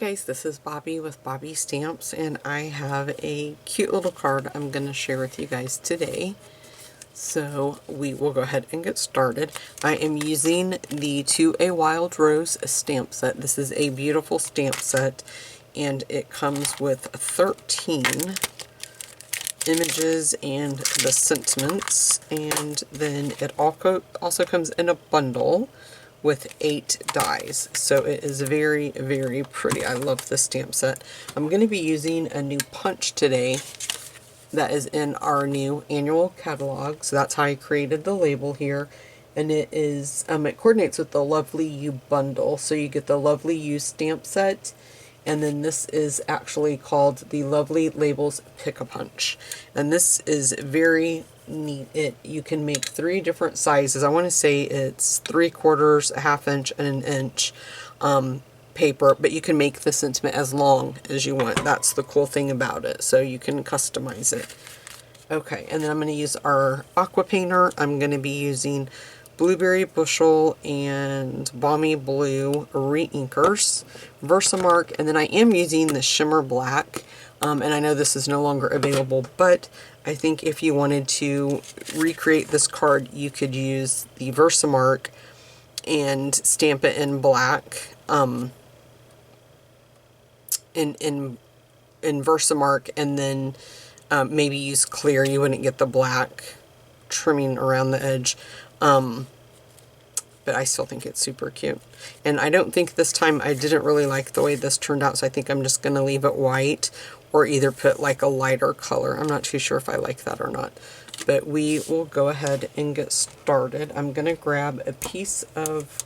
guys, this is Bobby with Bobby Stamps, and I have a cute little card I'm going to share with you guys today. So we will go ahead and get started. I am using the To a Wild Rose stamp set. This is a beautiful stamp set, and it comes with 13 images and the sentiments, and then it also comes in a bundle with 8 dies. So it is very, very pretty. I love this stamp set. I'm going to be using a new punch today that is in our new annual catalog. So that's how I created the label here. And it is, it coordinates with the Lovely You bundle. So you get the Lovely You stamp set, and then this is actually called the Lovely Labels Pick-a-Punch. And this is very neat. You can make 3 different sizes. I want to say it's 3/4, a 1/2 inch, and an inch paper, but you can make the sentiment as long as you want. That's the cool thing about it. So you can customize it. Okay, and then I'm going to use our aqua painter. I'm going to be using Blueberry Bushel and Balmy Blue re-inkers, Versamark, and then I am using the Shimmer Black. And I know this is no longer available, but I think if you wanted to recreate this card, you could use the Versamark and stamp it in black, in Versamark, and then maybe use clear. You wouldn't get the black trimming around the edge. But I still think it's super cute. And I don't think this time, I didn't really like the way this turned out, so I think I'm just going to leave it white or either put like a lighter color. I'm not too sure if I like that or not. But we will go ahead and get started. I'm going to grab a piece of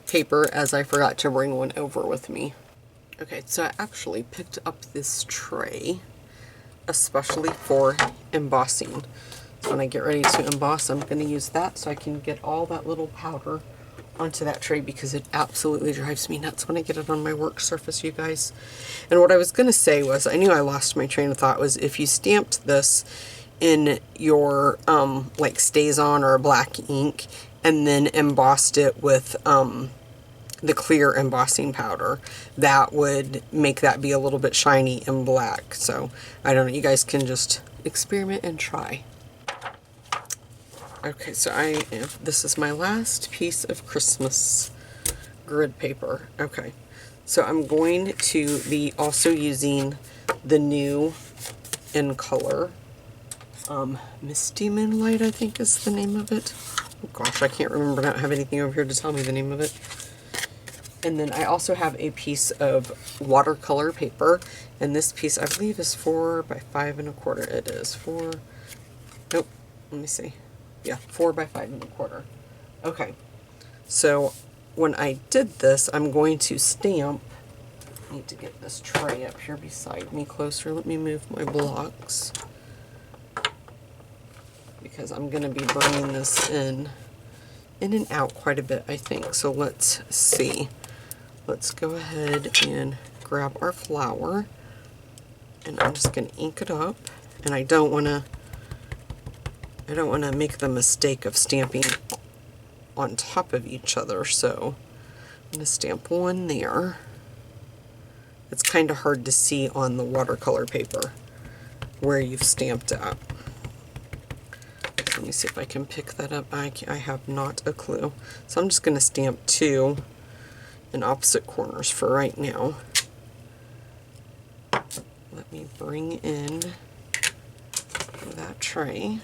paper, as I forgot to bring one over with me. Okay, so I actually picked up this tray especially for embossing. So when I get ready to emboss, I'm going to use that so I can get all that little powder onto that tray, because it absolutely drives me nuts when I get it on my work surface, you guys. And what I was going to say was, I knew I lost my train of thought, was if you stamped this in your like StazOn or black ink and then embossed it with the clear embossing powder, that would make that be a little bit shiny and black. So I don't know, you guys can just experiment and try. Okay, so this is my last piece of Christmas grid paper. Okay, so I'm going to be also using the new in color Misty Moonlight, I think is the name of it. Oh gosh, I can't remember. I don't have anything over here to tell me the name of it. And then I also have a piece of watercolor paper, and this piece I believe is 4 by 5 1/4. It is 4. Nope. Let me see. Yeah, 4 by 5 1/4. Okay. So when I did this, I'm going to stamp. I need to get this tray up here beside me closer. Let me move my blocks, because I'm going to be bringing this in and out quite a bit, I think. So let's see. Let's go ahead and grab our flower, and I'm just going to ink it up. And I don't want to make the mistake of stamping on top of each other, so I'm going to stamp one there. It's kind of hard to see on the watercolor paper where you've stamped it up. Let me see if I can pick that up. I have not a clue. So I'm just going to stamp 2 in opposite corners for right now. Let me bring in that tray.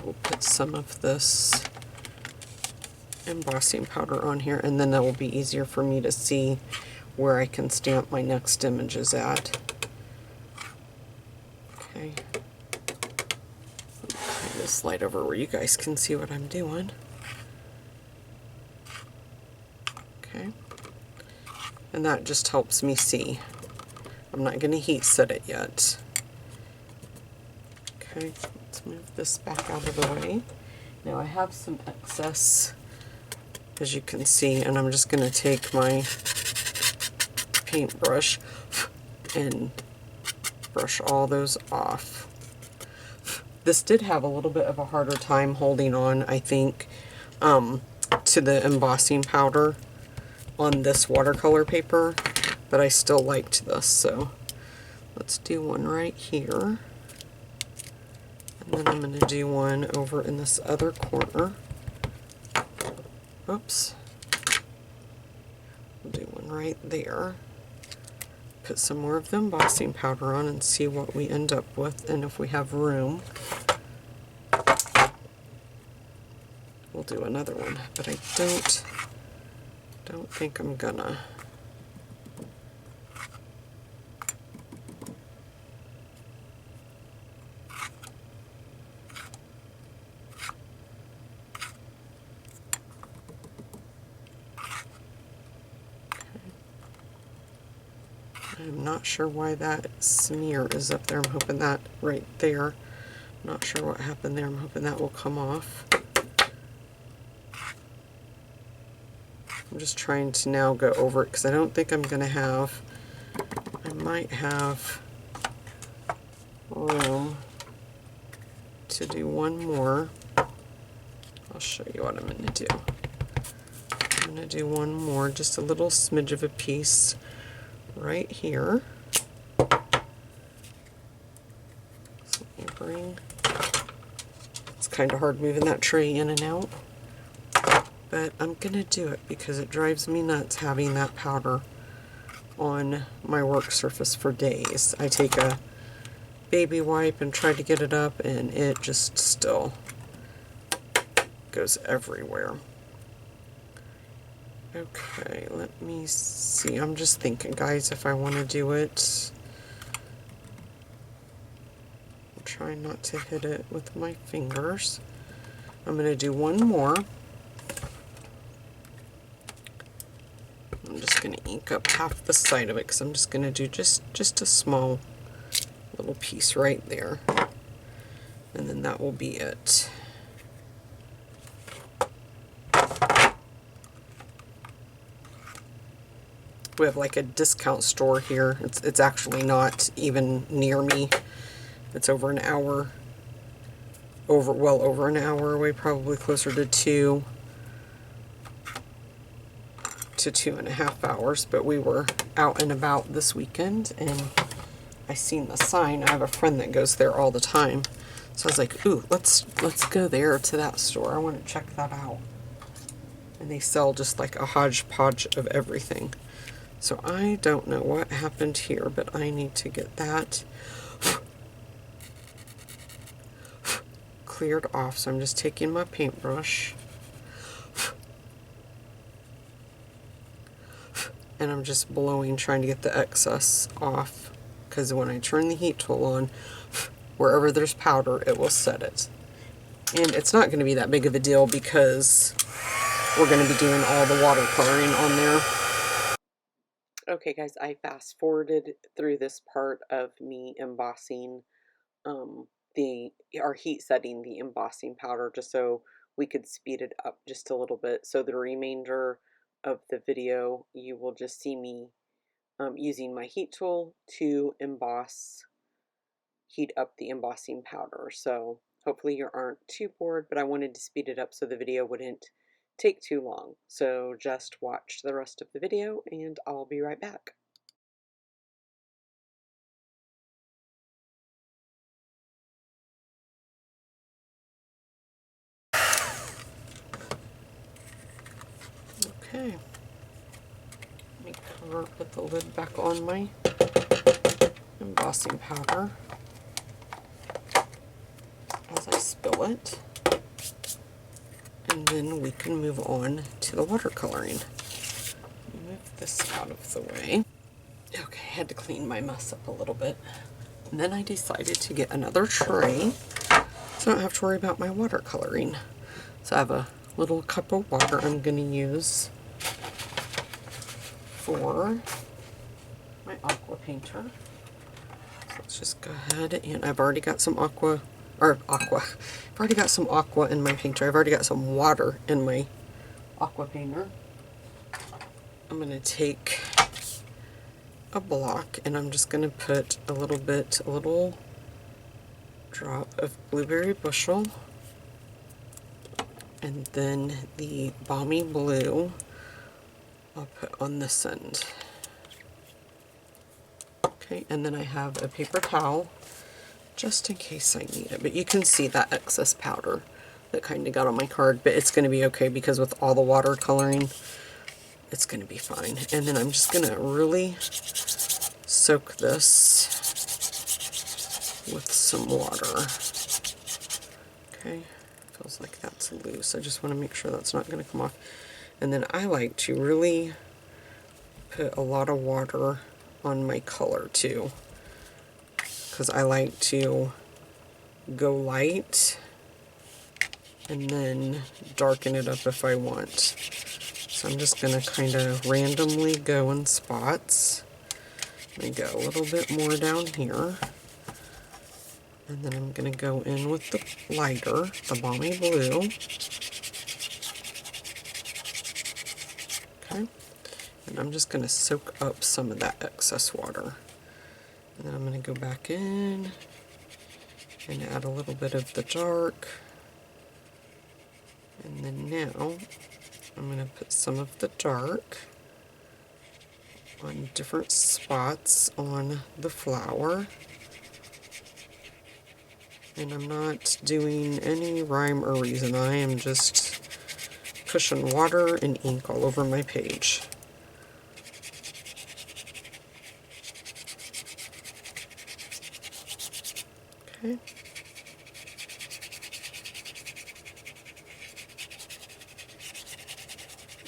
We'll put some of this embossing powder on here, and then that will be easier for me to see where I can stamp my next images at. Okay. Let me kind of slide over where you guys can see what I'm doing. Okay. And that just helps me see. I'm not going to heat set it yet. Okay, let's move this back out of the way. Now I have some excess, as you can see, and I'm just going to take my paintbrush and brush all those off. This did have a little bit of a harder time holding on, I think, to the embossing powder on this watercolor paper, but I still liked this, so let's do one right here. And then I'm going to do one over in this other corner. Oops. We'll do one right there. Put some more of the embossing powder on and see what we end up with, and if we have room, we'll do another one. But I don't think I'm gonna. I'm not sure why that smear is up there. I'm hoping that right there. I'm not sure what happened there. I'm hoping that will come off. I'm just trying to now go over it because I don't think I'm going to have, I might have room to do one more. I'll show you what I'm going to do. I'm going to do one more, just a little smidge of a piece right here. So let me bring, it's kind of hard moving that tray in and out, but I'm gonna do it because it drives me nuts having that powder on my work surface for days. I take a baby wipe and try to get it up, and it just still goes everywhere. Okay, let me see. I'm just thinking, guys, if I want to do it. I'm trying not to hit it with my fingers. I'm going to do one more. I'm just going to ink up half the side of it because I'm just going to do just a small little piece right there. And then that will be it. We have like a discount store here. It's actually not even near me. It's over an hour, well over an hour away, probably closer to 2 to 2.5 hours. But we were out and about this weekend, and I seen the sign. I have a friend that goes there all the time, so I was like, "Ooh, let's go there to that store. I want to check that out." And they sell just like a hodgepodge of everything. So I don't know what happened here, but I need to get that cleared off. So I'm just taking my paintbrush and I'm just blowing, trying to get the excess off, because when I turn the heat tool on, wherever there's powder, it will set it. And it's not going to be that big of a deal because we're going to be doing all the watercoloring on there. Okay guys, I fast forwarded through this part of me embossing or heat setting the embossing powder just so we could speed it up just a little bit. So the remainder of the video, you will just see me using my heat tool to heat up the embossing powder. So hopefully you aren't too bored, but I wanted to speed it up so the video wouldn't take too long. So just watch the rest of the video and I'll be right back. Okay, let me put the lid back on my embossing powder as I spill it, and then we can move on to the watercoloring. Move this out of the way. Okay, I had to clean my mess up a little bit. And then I decided to get another tray so I don't have to worry about my watercoloring. So I have a little cup of water I'm going to use for my aqua painter. So let's just go ahead, and I've already got some I've already got some aqua in my painter. I've already got some water in my aqua painter. I'm going to take a block and I'm just going to put a little drop of blueberry bushel And then the balmy blue I'll put on this end. Okay, and then I have a paper towel just in case I need it. But you can see that excess powder that kind of got on my card, but it's going to be okay because with all the watercoloring, it's going to be fine. And then I'm just going to really soak this with some water. Okay, feels like that's loose. I just want to make sure that's not going to come off. And then I like to really put a lot of water on my color too, because I like to go light and then darken it up if I want. So I'm just going to kind of randomly go in spots. Let me go a little bit more down here. And then I'm going to go in with the lighter, the balmy blue. Okay. And I'm just going to soak up some of that excess water. And then I'm going to go back in and add a little bit of the dark. And then now I'm going to put some of the dark on different spots on the flower. And I'm not doing any rhyme or reason. I am just pushing water and ink all over my page. Okay.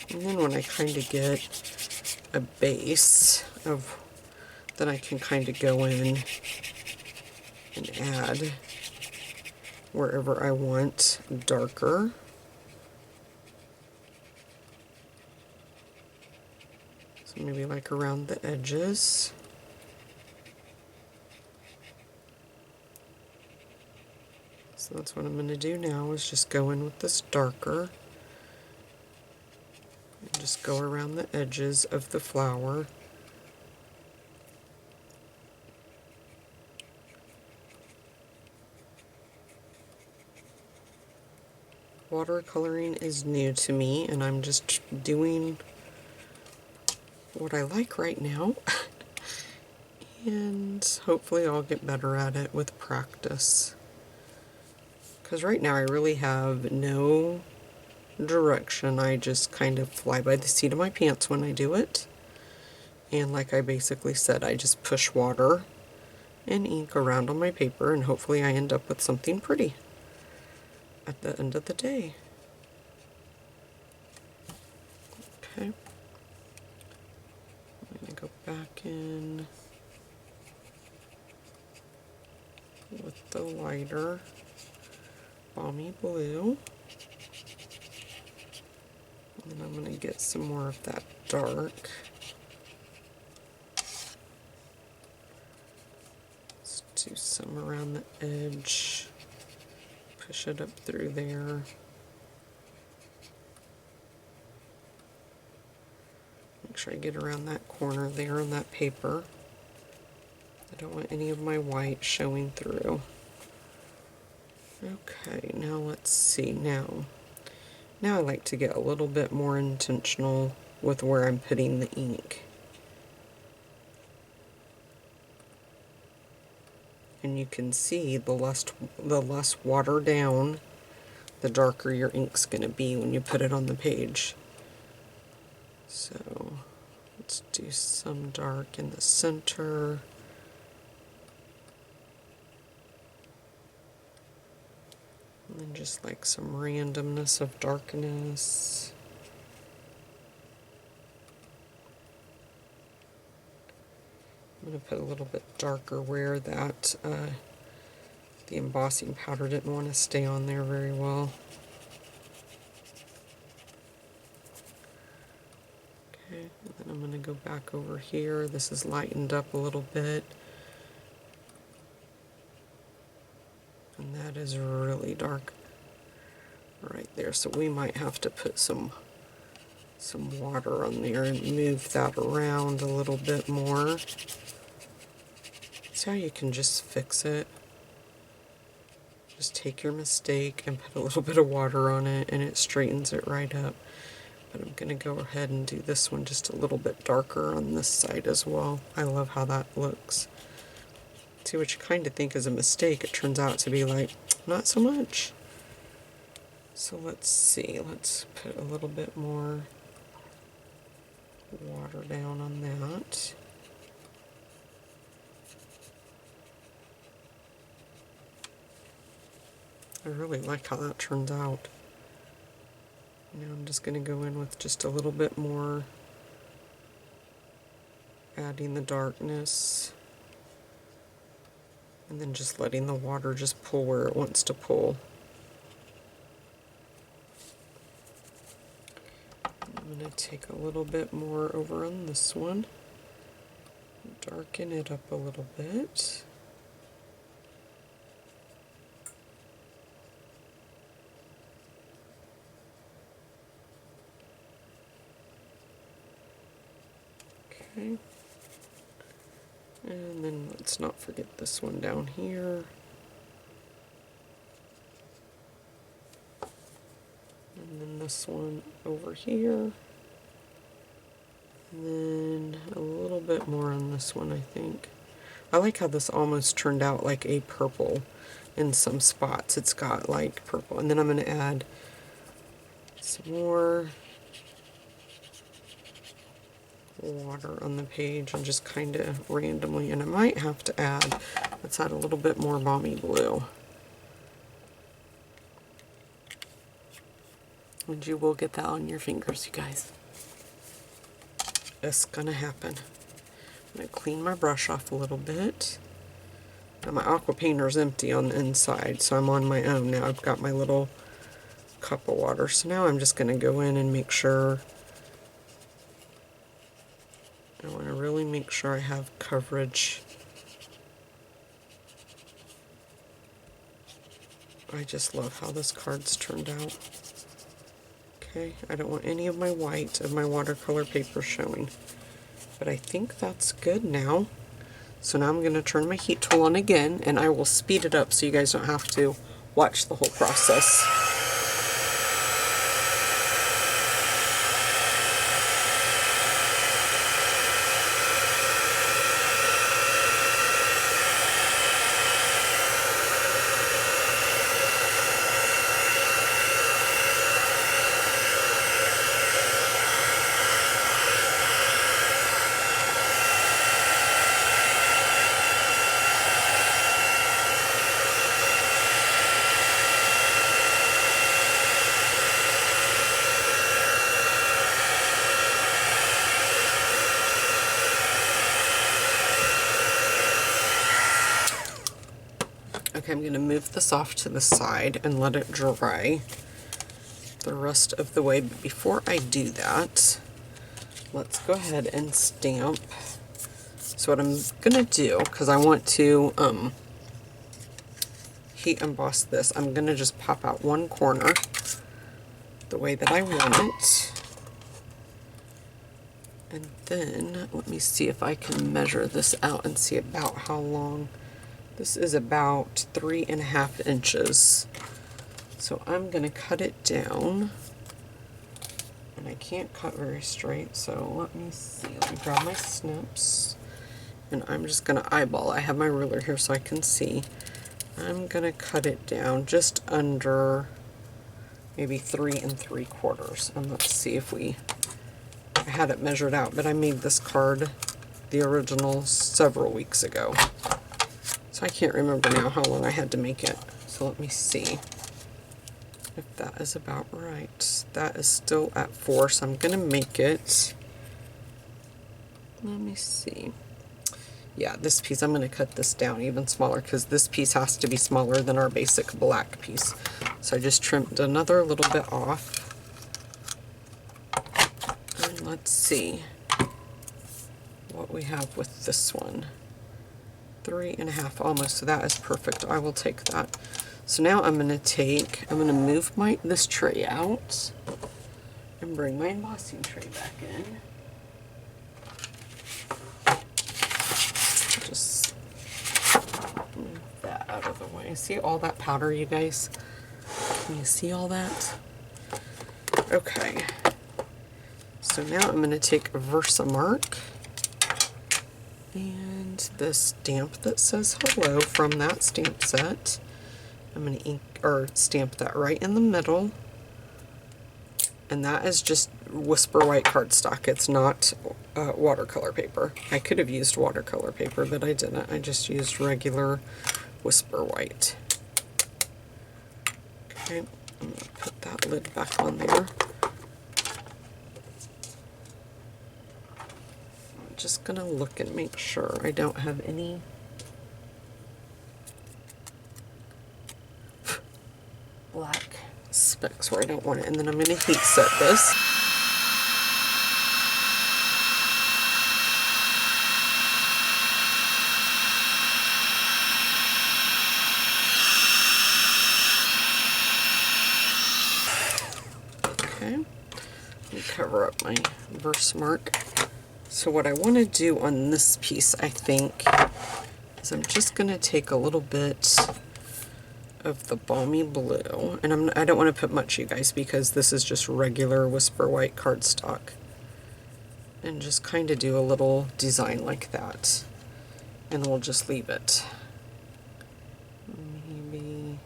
And then when I kind of get a base of that, I can kind of go in and add wherever I want darker. So maybe like around the edges. So that's what I'm going to do now, is just go in with this darker. And just go around the edges of the flower. Watercoloring is new to me, and I'm just doing what I like right now. And hopefully I'll get better at it with practice. Because right now I really have no direction. I just kind of fly by the seat of my pants when I do it. And like I basically said, I just push water and ink around on my paper, and hopefully I end up with something pretty at the end of the day. Okay. I'm going to go back in with the lighter balmy blue. And then I'm going to get some more of that dark. Let's do some around the edge. Push it up through there. Make sure I get around that corner there on that paper. I don't want any of my white showing through. Okay, now let's see. Now I like to get a little bit more intentional with where I'm putting the ink. And you can see the less watered down, the darker your ink's going to be when you put it on the page. So let's do some dark in the center. And then just like some randomness of darkness. I'm going to put a little bit darker where that the embossing powder didn't want to stay on there very well. Okay, and then I'm going to go back over here. This is lightened up a little bit. And that is really dark right there. So we might have to put some water on there and move that around a little bit more. See how you can just fix it? Just take your mistake and put a little bit of water on it and it straightens it right up. But I'm going to go ahead and do this one just a little bit darker on this side as well. I love how that looks. See, what you kind of think is a mistake, it turns out to be like, not so much. So let's see, let's put a little bit more water down on that. I really like how that turns out. Now I'm just going to go in with just a little bit more, adding the darkness, and then just letting the water just pull where it wants to pull. I'm going to take a little bit more over on this one, darken it up a little bit. Okay. And then let's not forget this one down here. And then this one over here. And then a little bit more on this one, I think. I like how this almost turned out like a purple in some spots. It's got like purple. And then I'm going to add some more water on the page and just kind of randomly, and I might have to add, let's add a little bit more balmy blue. And you will get that on your fingers, you guys. It's gonna happen. I'm gonna clean my brush off a little bit. Now my aqua painter's empty on the inside, so I'm on my own now. I've got my little cup of water. So now I'm just gonna go in and make sure, I want to really make sure I have coverage. I just love how this card's turned out. Okay, I don't want any of my white of my watercolor paper showing. But I think that's good now. So now I'm going to turn my heat tool on again, and I will speed it up so you guys don't have to watch the whole process. Okay, I'm going to move this off to the side and let it dry the rest of the way. But before I do that, let's go ahead and stamp. So what I'm going to do, because I want to heat emboss this, I'm going to just pop out one corner the way that I want it. And then let me see if I can measure this out and see about how long. This is about 3.5 inches. So I'm going to cut it down. And I can't cut very straight, so let me see. Let me grab my snips. And I'm just going to eyeball. I have my ruler here so I can see. I'm going to cut it down just under maybe 3 3/4. And let's see if I had it measured out, but I made this card, the original, several weeks ago. So I can't remember now how long I had to make it. So let me see if that is about right. That is still at 4, so I'm going to make it, let me see. Yeah, this piece, I'm going to cut this down even smaller because this piece has to be smaller than our basic black piece. So I just trimmed another little bit off. And let's see what we have with this one. 3.5 almost, so that is perfect. I will take that. So now I'm going to move this tray out and bring my embossing tray back in. Just move that out of the way. anyway, see all that powder, you guys? Can you see all that? Okay. So now I'm going to take a Versamark and the stamp that says hello from that stamp set. I'm going to ink or stamp that right in the middle. And that is just Whisper White cardstock. It's not watercolor paper. I could have used watercolor paper, but I didn't. I just used regular Whisper White. Okay, I'm going to put that lid back on there. I'm just going to look and make sure I don't have any black specks where I don't want it. And then I'm going to heat set this. Okay, let me cover up my Versamark. So what I want to do on this piece, I think, is I'm just going to take a little bit of the Balmy Blue, and I don't want to put much, you guys, because this is just regular Whisper White cardstock, and just kind of do a little design like that, and we'll just leave it. Maybe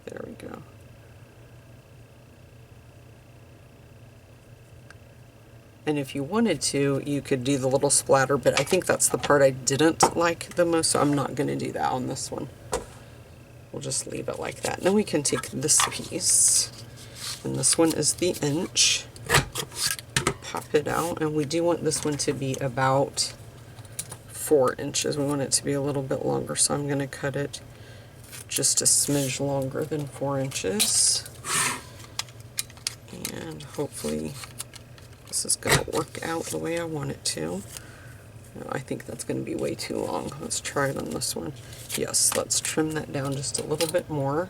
there we go. And if you wanted to, you could do the little splatter, but I think that's the part I didn't like the most, so I'm not going to do that on this one. We'll just leave it like that. And then we can take this piece, and this one is the inch. Pop it out, and we do want this one to be about 4 inches. We want it to be a little bit longer, so I'm going to cut it just a smidge longer than 4 inches. And hopefully this is going to work out the way I want it to. No, I think that's going to be way too long. Let's try it on this one. Yes, let's trim that down just a little bit more.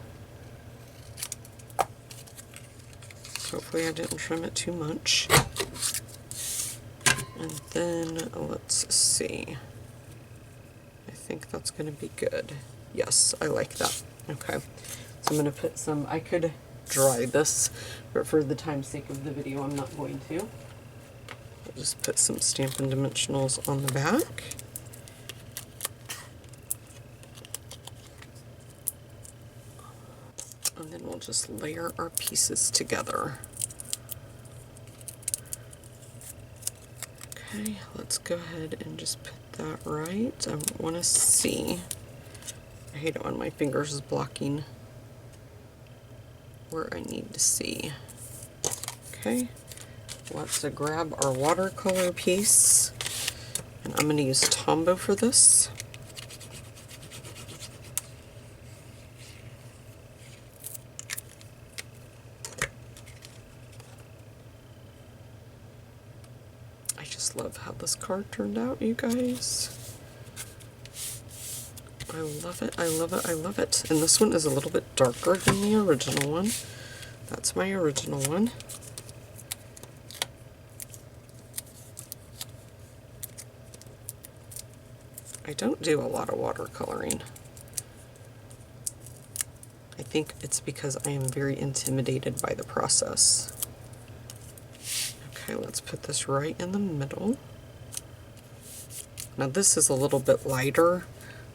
Hopefully I didn't trim it too much. And then let's see. I think that's going to be good. Yes, I like that. Okay, so I'm going to put some, I could dry this, but for the time's sake of the video, I'm not going to. I'll just put some Stampin' Dimensionals on the back. And then we'll just layer our pieces together. Okay, let's go ahead and just put that right. I want to see. I hate it when my fingers is blocking where I need to see. Okay, let's grab our watercolor piece, and I'm going to use Tombow for this. I just love how this card turned out, you guys. I love it, I love it, I love it. And this one is a little bit darker than the original one. That's my original one. I don't do a lot of watercoloring. I think it's because I am very intimidated by the process. Okay, let's put this right in the middle. Now this is a little bit lighter,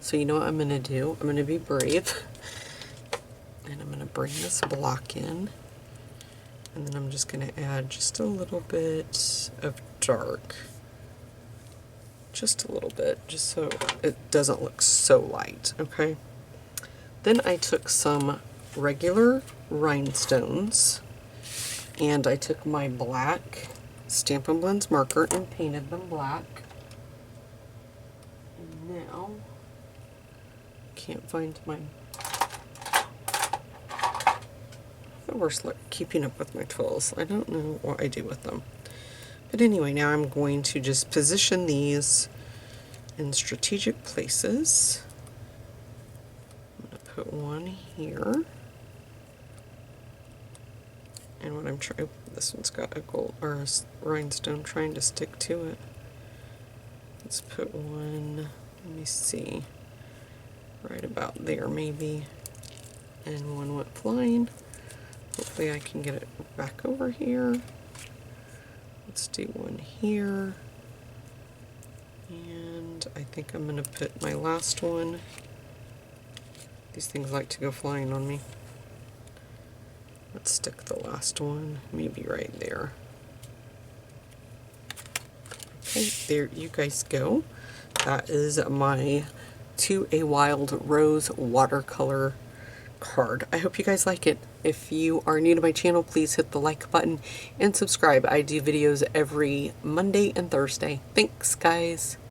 so you know what I'm going to do? I'm going to be brave, and I'm going to bring this block in, and then I'm just going to add just a little bit of dark. Just a little bit, just so it doesn't look so light, okay? Then I took some regular rhinestones, and I took my black Stampin' Blends marker and painted them black. And now, can't find my, the worst luck keeping up with my tools. I don't know what I do with them. But anyway, now I'm going to just position these in strategic places. I'm going to put one here. And what I'm trying, this one's got a gold or a rhinestone trying to stick to it. Let's put one Let me see. Right about there maybe. And one went flying. Hopefully I can get it back over here. Let's do one here. And I think I'm going to put my last one. These things like to go flying on me. Let's stick the last one maybe right there. Okay, there you guys go. That is my To a Wild Rose watercolor card. I hope you guys like it. If you are new to my channel, please hit the like button and subscribe. I do videos every Monday and Thursday. Thanks, guys.